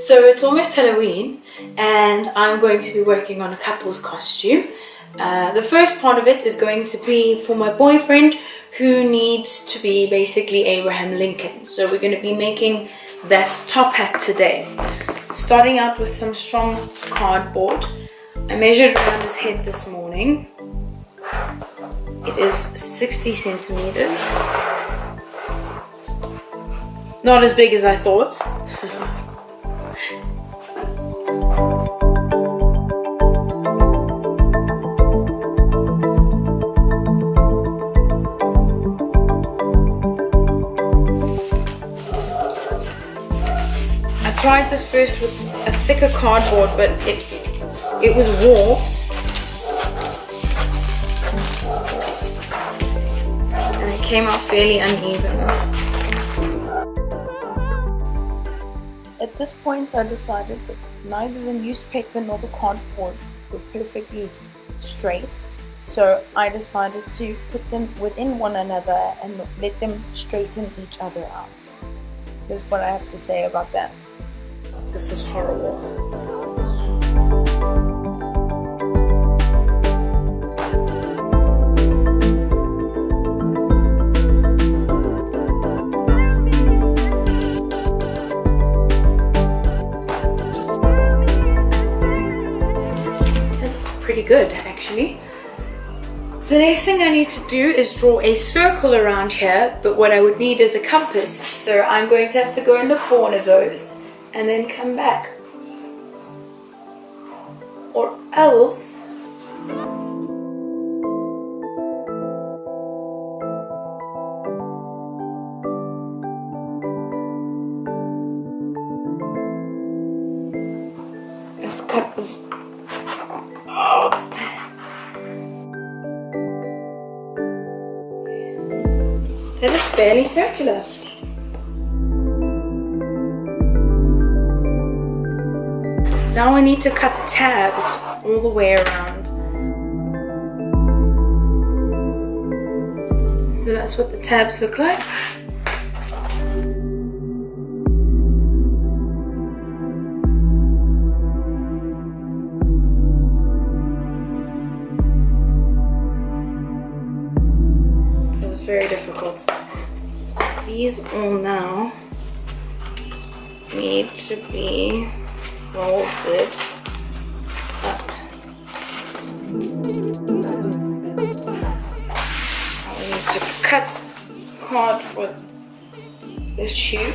So it's almost Halloween and I'm going to be working on a couple's costume. The first part of it is going to be for my boyfriend who needs to be basically Abraham Lincoln. So we're going to be making that top hat today. Starting out with some strong cardboard. I measured around his head this morning. It is 60 centimeters. Not as big as I thought. I tried this first with a thicker cardboard, but it was warped. And it came out fairly uneven. At this point I decided that neither the newspaper nor the cardboard were perfectly straight, so I decided to put them within one another and let them straighten each other out. Here's what I have to say about that. This is horrible. Pretty good actually. The next thing I need to do is draw a circle around here, but what I would need is a compass, so I'm going to have to go and look for one of those and then come back, or else let's cut this out. That is fairly circular. Now I need to cut tabs all the way around. So that's what the tabs look like. That was very difficult. These all now need to be folded up. Now we need to cut card for the shoe.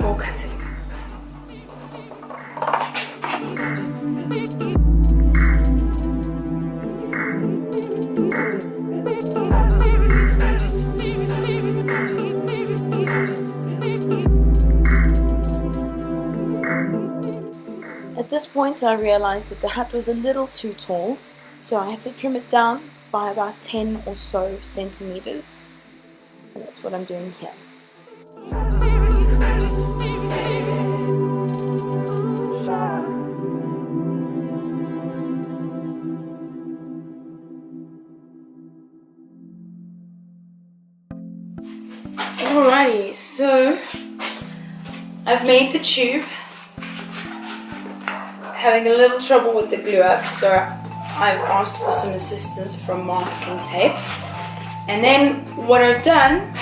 More cutting. At this point I realized that the hat was a little too tall, so I had to trim it down by about 10 or so centimeters, and that's what I'm doing here. Alrighty, so I've made the tube. Having a little trouble with the glue up, so I've asked for some assistance from masking tape. And then what I've done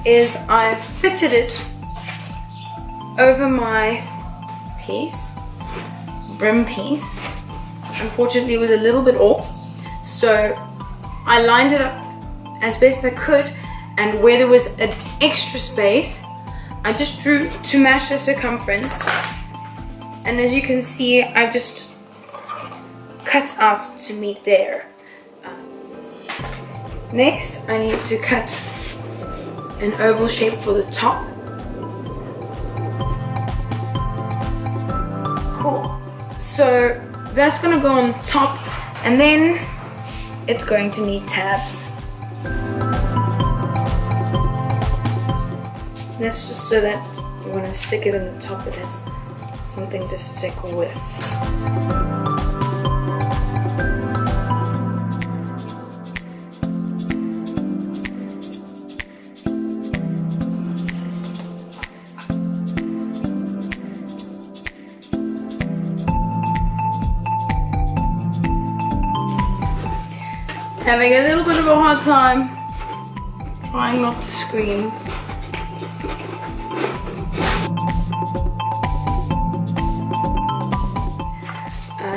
is I've fitted it over my piece, brim piece. Unfortunately it was a little bit off, so I lined it up as best I could, and where there was an extra space I just drew to match the circumference. And as you can see, I've just cut out to meet there. Next, I need to cut an oval shape for the top. Cool. So that's going to go on top, and then it's going to need tabs. That's just so that when I stick it in the top, it has something to stick with. Having a little bit of a hard time trying not to scream.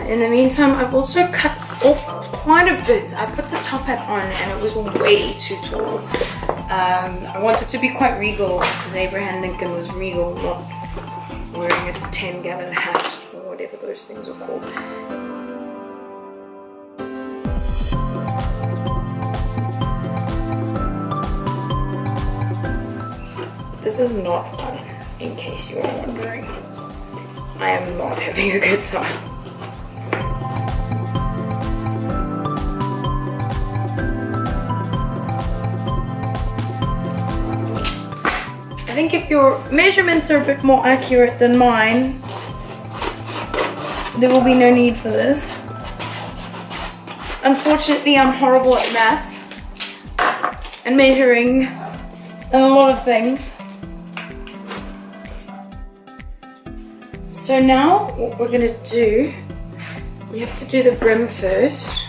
In the meantime, I've also cut off quite a bit. I put the top hat on and it was way too tall. I wanted to be quite regal because Abraham Lincoln was regal, not wearing a 10-gallon hat or whatever those things are called. This is not fun, in case you are wondering. I am not having a good time. I think if your measurements are a bit more accurate than mine, there will be no need for this. Unfortunately, I'm horrible at maths and measuring a lot of things. So now what we're gonna do, we have to do the brim first.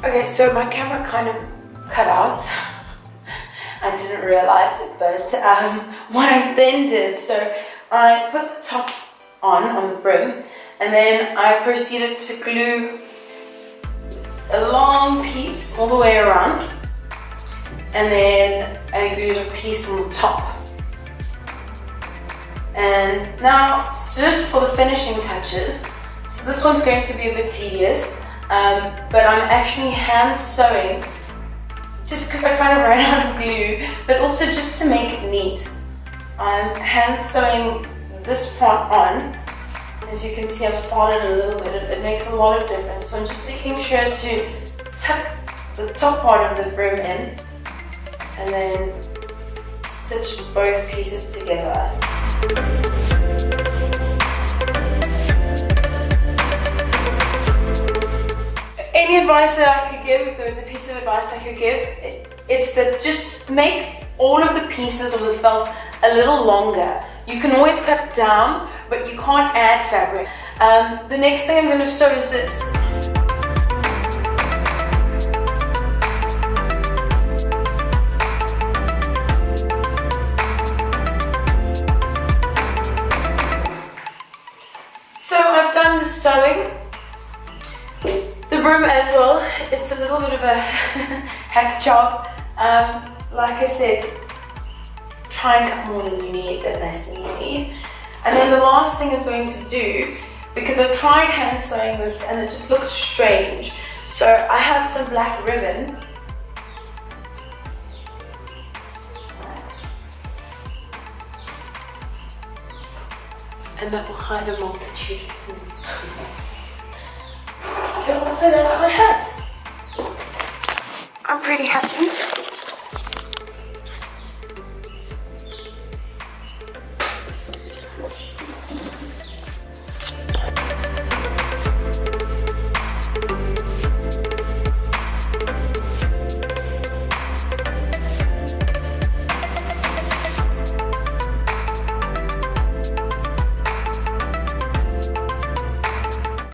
Okay, so my camera kind of cut out. I didn't realize it, but what I then did, so I put the top on the brim, and then I proceeded to glue a long piece all the way around, and then I glued a piece on the top. And now, just for the finishing touches, so this one's going to be a bit tedious. But I'm actually hand sewing just because I kind of ran out of glue, but also just to make it neat. I'm hand sewing this part on. As you can see, I've started a little bit. It makes a lot of difference. So I'm just making sure to tuck the top part of the brim in and then stitch both pieces together. Any advice that I could give, if there was a piece of advice I could give, it's that just make all of the pieces of the felt a little longer. You can always cut it down, but you can't add fabric. The next thing I'm going to sew is this. So I've done the sewing. The brim as well, it's a little bit of a hack job. Like I said, try and cut more than you need than less than you need. And then the last thing I'm going to do, because I've tried hand sewing this and it just looks strange, so I have some black ribbon. And that will hide a multitude of sins. But also that's my hat. I'm pretty happy.